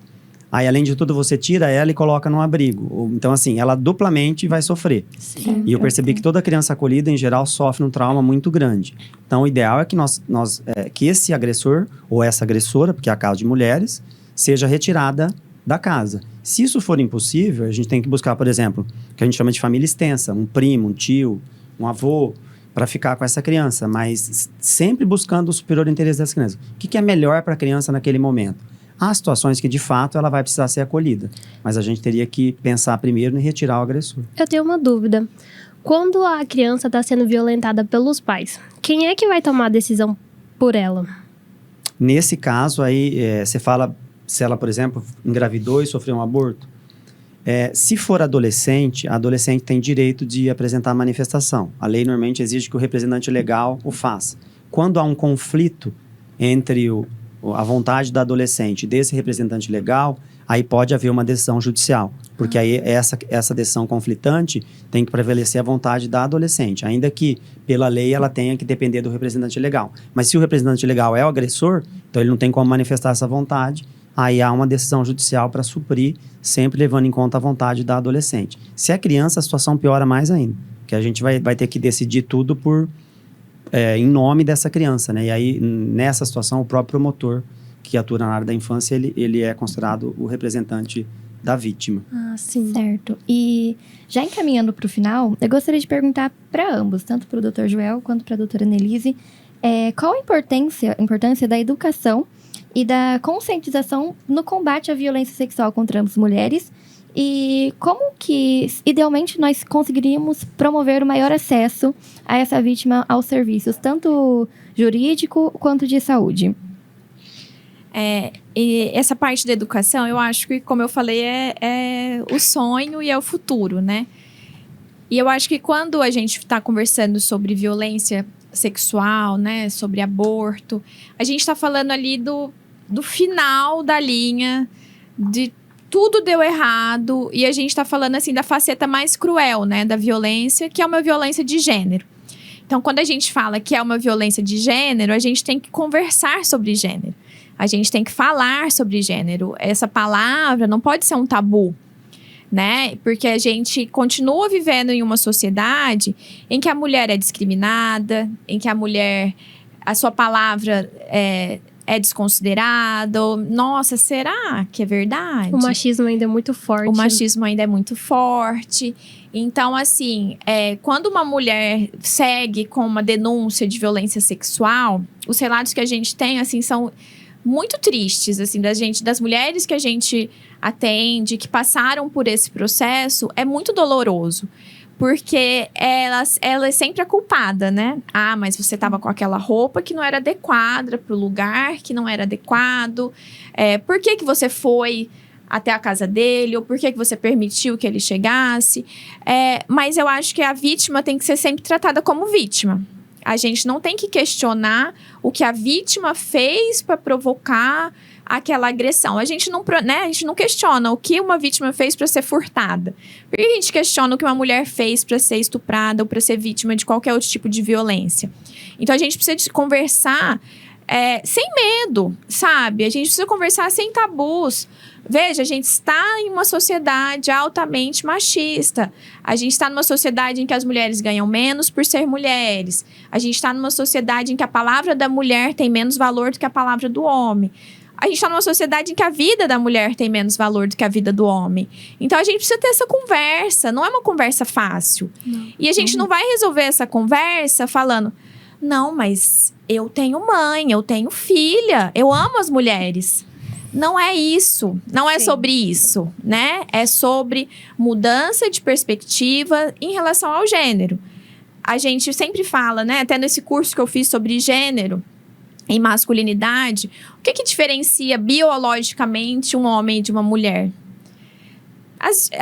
Aí, além de tudo, você tira ela e coloca num abrigo. Então, assim, ela duplamente vai sofrer. Sim. E eu percebi que toda criança acolhida, em geral, sofre um trauma muito grande. Então, o ideal é que que esse agressor, ou essa agressora, porque é a caso de mulheres, seja retirada da casa. Se isso for impossível, a gente tem que buscar, por exemplo, o que a gente chama de família extensa, um primo, um tio, um avô, para ficar com essa criança, mas sempre buscando o superior interesse dessa criança. O que é melhor para a criança naquele momento? Há situações que, de fato, ela vai precisar ser acolhida, mas a gente teria que pensar primeiro em retirar o agressor. Eu tenho uma dúvida. Quando a criança está sendo violentada pelos pais, quem é que vai tomar a decisão por ela? Nesse caso, aí, você fala, se ela, por exemplo, engravidou e sofreu um aborto, se for adolescente, a adolescente tem direito de apresentar manifestação. A lei normalmente exige que o representante legal o faça. Quando há um conflito entre a vontade da adolescente e desse representante legal, aí pode haver uma decisão judicial. Porque aí essa decisão conflitante tem que prevalecer a vontade da adolescente, ainda que pela lei ela tenha que depender do representante legal. Mas se o representante legal é o agressor, então ele não tem como manifestar essa vontade, aí há uma decisão judicial para suprir, sempre levando em conta a vontade da adolescente. Se é criança, a situação piora mais ainda, que a gente vai ter que decidir tudo em nome dessa criança, né? E aí, nessa situação, o próprio promotor que atua na área da infância, ele é considerado o representante da vítima. Ah, sim. Certo. E já encaminhando para o final, eu gostaria de perguntar para ambos, tanto para o Dr. Joel quanto para a doutora Nelise, qual a importância da educação e da conscientização no combate à violência sexual contra as mulheres e como que, idealmente, nós conseguiríamos promover o maior acesso a essa vítima aos serviços, tanto jurídico quanto de saúde? E essa parte da educação, eu acho que, como eu falei, é o sonho e é o futuro, né? E eu acho que quando a gente está conversando sobre violência sexual, né? Sobre aborto. A gente está falando ali do final da linha, de tudo deu errado. E a gente está falando, assim, da faceta mais cruel, né? Da violência, que é uma violência de gênero. Então, quando a gente fala que é uma violência de gênero, a gente tem que conversar sobre gênero. A gente tem que falar sobre gênero. Essa palavra não pode ser um tabu, né? Porque a gente continua vivendo em uma sociedade em que a mulher é discriminada, em que a sua palavra é desconsiderada. Nossa, será que é verdade? O machismo ainda é muito forte. O machismo ainda é muito forte. Então, assim, quando uma mulher segue com uma denúncia de violência sexual, os relatos que a gente tem, assim, são muito tristes, assim, das mulheres que a gente atende, que passaram por esse processo, é muito doloroso. Porque ela é sempre a culpada, né? Ah, mas você estava com aquela roupa que não era adequada para o lugar, que não era adequado. Por que você foi até a casa dele? Ou por que você permitiu que ele chegasse? Mas eu acho que a vítima tem que ser sempre tratada como vítima. A gente não tem que questionar o que a vítima fez para provocar aquela agressão. A gente não questiona o que uma vítima fez para ser furtada. Por que a gente questiona o que uma mulher fez para ser estuprada ou para ser vítima de qualquer outro tipo de violência? Então, a gente precisa conversar sem medo, sabe? A gente precisa conversar sem tabus. Veja, a gente está em uma sociedade altamente machista. A gente está numa sociedade em que as mulheres ganham menos por ser mulheres. A gente está numa sociedade em que a palavra da mulher tem menos valor do que a palavra do homem. A gente está numa sociedade em que a vida da mulher tem menos valor do que a vida do homem. Então, a gente precisa ter essa conversa. Não é uma conversa fácil. Não. E a gente não vai resolver essa conversa falando... Não, mas eu tenho mãe, eu tenho filha. Eu amo as mulheres. Não é isso. Não é sobre isso, né? É sobre mudança de perspectiva em relação ao gênero. A gente sempre fala, né? Até nesse curso que eu fiz sobre gênero... em masculinidade, o que diferencia biologicamente um homem de uma mulher?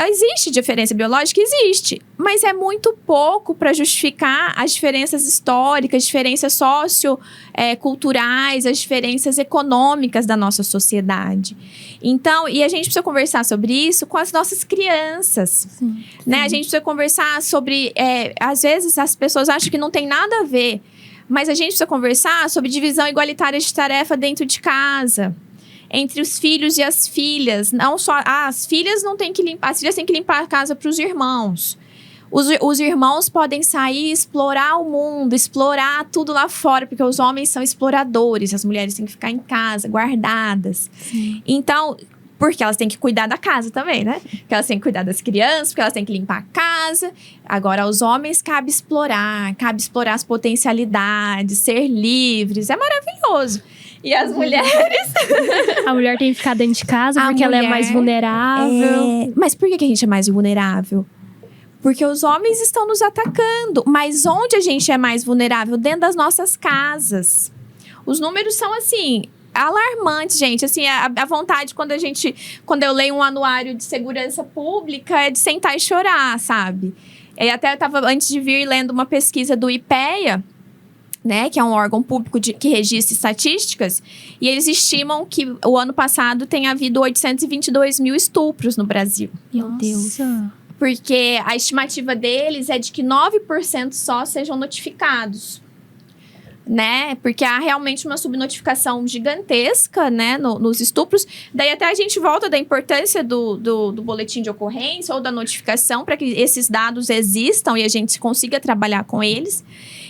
Existe diferença biológica? Existe, mas é muito pouco para justificar as diferenças históricas, as diferenças socioculturais, as diferenças econômicas da nossa sociedade. Então, e a gente precisa conversar sobre isso com as nossas crianças, sim, né? Sim. A gente precisa conversar sobre... às vezes as pessoas acham que não tem nada a ver, mas a gente precisa conversar sobre divisão igualitária de tarefa dentro de casa, entre os filhos e as filhas. Não só as filhas não têm que limpar, as filhas têm que limpar a casa para os irmãos. Os irmãos podem sair e explorar o mundo, explorar tudo lá fora, porque os homens são exploradores, as mulheres têm que ficar em casa, guardadas. Sim. Então, porque elas têm que cuidar da casa também, né? Porque elas têm que cuidar das crianças, porque elas têm que limpar a casa. Agora, aos homens cabe explorar as potencialidades, ser livres. É maravilhoso. E as mulheres... A mulher tem que ficar dentro de casa porque ela é mais vulnerável. Mas por que a gente é mais vulnerável? Porque os homens estão nos atacando. Mas onde a gente é mais vulnerável? Dentro das nossas casas. Os números são assim... alarmante, gente. Assim, a vontade quando eu leio um anuário de segurança pública é de sentar e chorar, sabe? Eu até estava, antes de vir, lendo uma pesquisa do IPEA, né, que é um órgão público que registra estatísticas, e eles estimam que o ano passado tem havido 822 mil estupros no Brasil. Meu Deus. Porque a estimativa deles é de que 9% só sejam notificados. Né? Porque há realmente uma subnotificação gigantesca, né, nos estupros. Daí até a gente volta da importância do boletim de ocorrência ou da notificação para que esses dados existam e a gente consiga trabalhar com eles.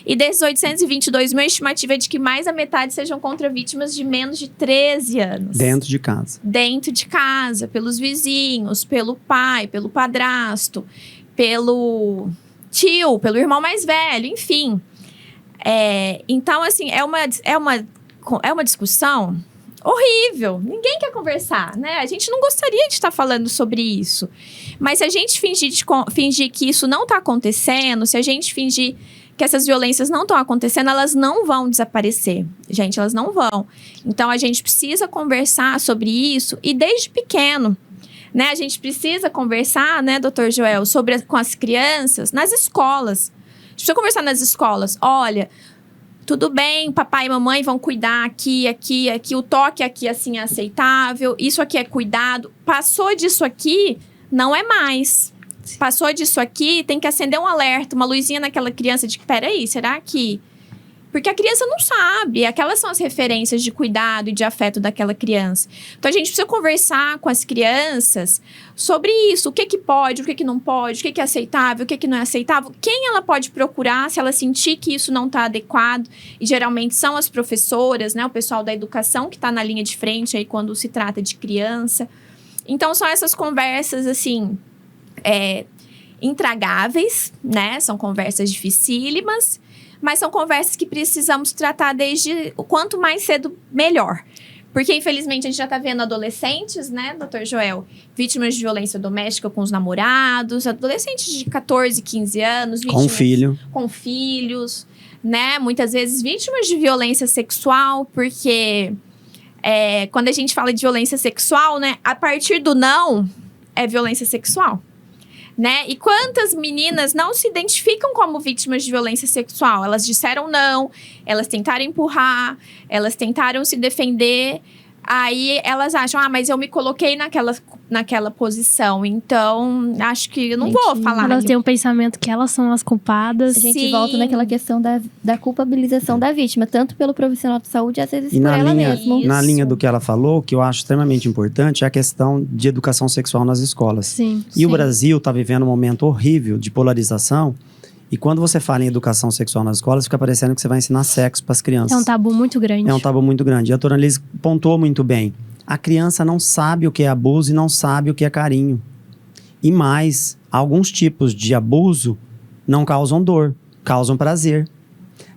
E desses 822 mil, a estimativa é de que mais da metade sejam contra vítimas de menos de 13 anos. Dentro de casa. Dentro de casa, pelos vizinhos, pelo pai, pelo padrasto, pelo tio, pelo irmão mais velho, enfim. Então, assim, é uma discussão horrível. Ninguém quer conversar, né? A gente não gostaria de estar falando sobre isso. Mas se a gente fingir que isso não está acontecendo, se a gente fingir que essas violências não estão acontecendo, elas não vão desaparecer. Gente, elas não vão. Então, a gente precisa conversar sobre isso e desde pequeno. Né? A gente precisa conversar, né, doutor Joel, com as crianças nas escolas. A gente precisa conversar nas escolas. Olha, tudo bem, papai e mamãe vão cuidar aqui, o toque aqui assim é aceitável, isso aqui é cuidado. Passou disso aqui, não é mais. Passou disso aqui, tem que acender um alerta, uma luzinha naquela criança de que, peraí, será que... Porque a criança não sabe, aquelas são as referências de cuidado e de afeto daquela criança. Então, a gente precisa conversar com as crianças sobre isso. O que pode, o que não pode, o que é aceitável, o que não é aceitável. Quem ela pode procurar se ela sentir que isso não está adequado. E, geralmente, são as professoras, né? O pessoal da educação que está na linha de frente aí quando se trata de criança. Então, são essas conversas, assim, intragáveis, né? São conversas dificílimas. Mas são conversas que precisamos tratar desde o quanto mais cedo, melhor. Porque, infelizmente, a gente já está vendo adolescentes, né, doutor Joel? Vítimas de violência doméstica com os namorados, adolescentes de 14, 15 anos. Com filho. Com filhos, né? Muitas vezes vítimas de violência sexual, porque quando a gente fala de violência sexual, né, a partir do não é violência sexual. Né? E quantas meninas não se identificam como vítimas de violência sexual? Elas disseram não, elas tentaram empurrar, elas tentaram se defender. Aí elas acham, mas eu me coloquei naquela posição, então acho que eu não vou falar. Elas têm um pensamento que elas são as culpadas. A gente volta naquela questão da culpabilização da vítima, tanto pelo profissional de saúde, às vezes por ela mesma. Na linha do que ela falou, que eu acho extremamente importante, é a questão de educação sexual nas escolas. Sim. O Brasil está vivendo um momento horrível de polarização. E quando você fala em educação sexual nas escolas, fica parecendo que você vai ensinar sexo para as crianças. É um tabu muito grande. É um tabu muito grande. E a doutora Annelise pontuou muito bem. A criança não sabe o que é abuso e não sabe o que é carinho. E mais, alguns tipos de abuso não causam dor, causam prazer.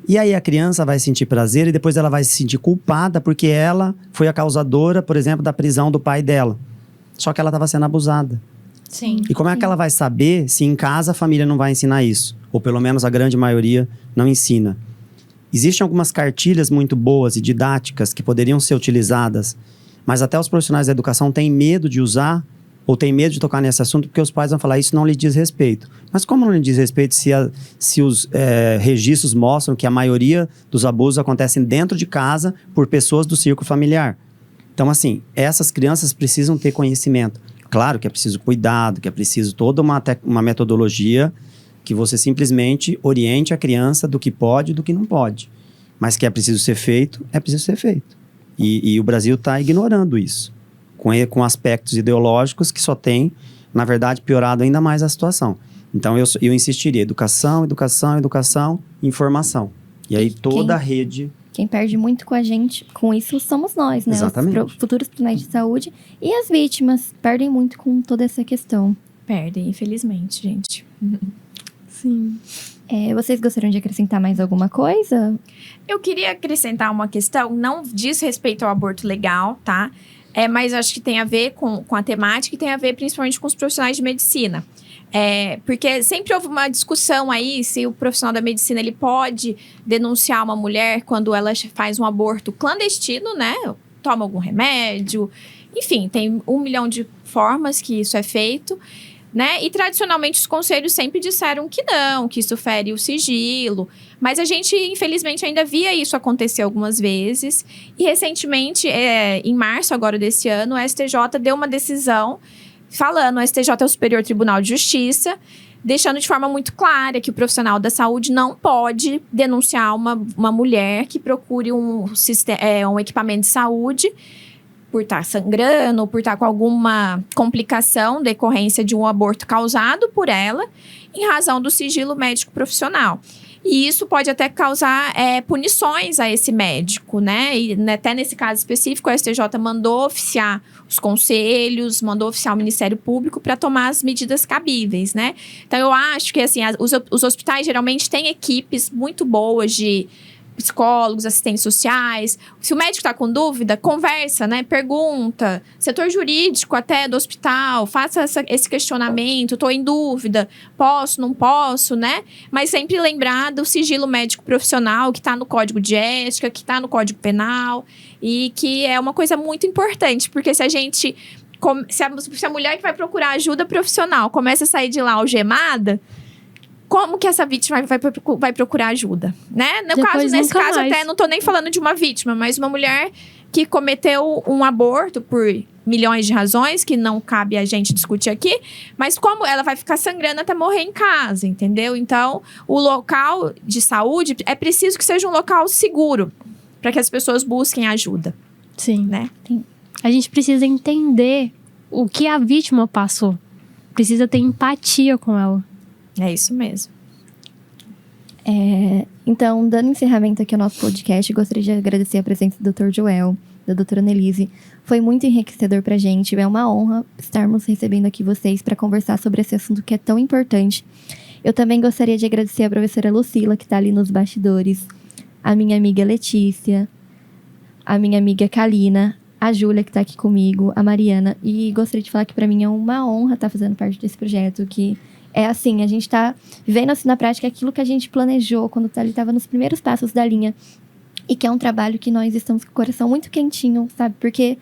E aí a criança vai sentir prazer e depois ela vai se sentir culpada porque ela foi a causadora, por exemplo, da prisão do pai dela. Só que ela estava sendo abusada. Sim. E como é que ela vai saber se em casa a família não vai ensinar isso? Ou pelo menos a grande maioria não ensina. Existem algumas cartilhas muito boas e didáticas que poderiam ser utilizadas, mas até os profissionais da educação têm medo de usar ou têm medo de tocar nesse assunto porque os pais vão falar isso não lhe diz respeito. Mas como não lhe diz respeito se os registros mostram que a maioria dos abusos acontecem dentro de casa por pessoas do círculo familiar? Então, assim, essas crianças precisam ter conhecimento. Claro que é preciso cuidado, que é preciso toda uma metodologia que você simplesmente oriente a criança do que pode e do que não pode. Mas que é preciso ser feito, é preciso ser feito. E o Brasil está ignorando isso, com aspectos ideológicos que só tem, na verdade, piorado ainda mais a situação. Então, eu insistiria, educação, informação. E aí toda a rede... Quem perde muito com a gente, com isso, somos nós, né? Exatamente. Os futuros profissionais de saúde e as vítimas perdem muito com toda essa questão. Perdem, infelizmente, gente. Sim. Vocês gostariam de acrescentar mais alguma coisa? Eu queria acrescentar uma questão, não diz respeito ao aborto legal, tá? Mas acho que tem a ver com a temática e tem a ver principalmente com os profissionais de medicina. Porque sempre houve uma discussão aí se o profissional da medicina ele pode denunciar uma mulher quando ela faz um aborto clandestino, né? Toma algum remédio. Enfim, tem 1 milhão de formas que isso é feito, né? E tradicionalmente os conselhos sempre disseram que não, que isso fere o sigilo. Mas a gente, infelizmente, ainda via isso acontecer algumas vezes. E recentemente, em março agora desse ano, o STJ deu uma decisão falando, o STJ é o Superior Tribunal de Justiça, deixando de forma muito clara que o profissional da saúde não pode denunciar uma mulher que procure um equipamento de saúde por estar sangrando ou por estar com alguma complicação decorrência de um aborto causado por ela, em razão do sigilo médico profissional. E isso pode até causar punições a esse médico, né? E até nesse caso específico, o STJ mandou oficiar os conselhos, mandou oficiar o Ministério Público para tomar as medidas cabíveis, né? Então, eu acho que, assim, os hospitais geralmente têm equipes muito boas de psicólogos, assistentes sociais. Se o médico está com dúvida, conversa, né? Pergunta. Setor jurídico até do hospital, faça esse questionamento. Estou em dúvida, posso, não posso, né? Mas sempre lembrar do sigilo médico profissional que está no Código de Ética, que está no Código Penal e que é uma coisa muito importante, porque se a mulher que vai procurar ajuda profissional começa a sair de lá algemada, como que essa vítima vai procurar ajuda, né? Nesse caso, mais. até não tô nem falando de uma vítima, mas uma mulher que cometeu um aborto por milhões de razões, que não cabe a gente discutir aqui, mas como ela vai ficar sangrando até morrer em casa, entendeu? Então, o local de saúde é preciso que seja um local seguro para que as pessoas busquem ajuda, Sim. né? A gente precisa entender o que a vítima passou. Precisa ter empatia com ela. É isso mesmo. Então, dando encerramento aqui ao nosso podcast, gostaria de agradecer a presença do Dr. Joel, da doutora Annelise. Foi muito enriquecedor pra gente. É uma honra estarmos recebendo aqui vocês para conversar sobre esse assunto que é tão importante. Eu também gostaria de agradecer a professora Lucila, que está ali nos bastidores, a minha amiga Letícia, a minha amiga Kalina, a Júlia, que está aqui comigo, a Mariana. E gostaria de falar que para mim é uma honra estar fazendo parte desse projeto, que é assim, a gente está vivendo assim na prática aquilo que a gente planejou quando ali estava nos primeiros passos da linha. E que é um trabalho que nós estamos com o coração muito quentinho, sabe? Porque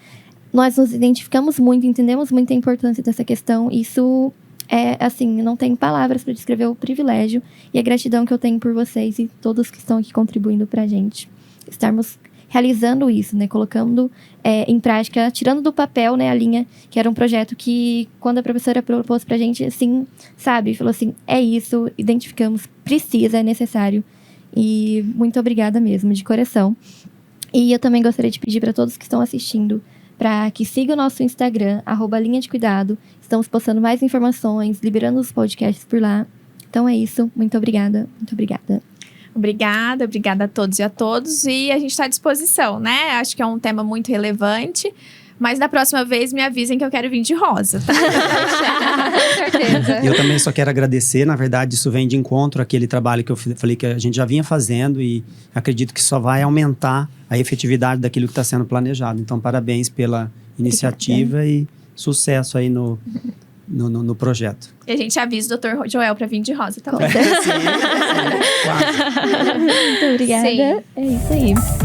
nós nos identificamos muito, entendemos muito a importância dessa questão. Isso é, assim, não tenho palavras para descrever o privilégio e a gratidão que eu tenho por vocês e todos que estão aqui contribuindo para a gente. Estarmos realizando isso, né? Colocando em prática, tirando do papel, né, a linha, que era um projeto que, quando a professora propôs pra gente, assim, sabe? Falou assim, é isso, identificamos, precisa, é necessário. E muito obrigada mesmo, de coração. E eu também gostaria de pedir para todos que estão assistindo para que sigam o nosso Instagram, @linha de cuidado. Estamos postando mais informações, liberando os podcasts por lá. Então é isso. Muito obrigada. Muito obrigada. Obrigada a todos e a todos. E a gente está à disposição, né? Acho que é um tema muito relevante. Mas da próxima vez me avisem que eu quero vir de rosa, tá? Com certeza. Eu também só quero agradecer, na verdade, isso vem de encontro àquele trabalho que eu falei que a gente já vinha fazendo e acredito que só vai aumentar a efetividade daquilo que está sendo planejado. Então, parabéns pela iniciativa e sucesso aí no projeto. E a gente avisa o Dr. Joel para vir de rosa também. Muito obrigada. Sim. É isso aí.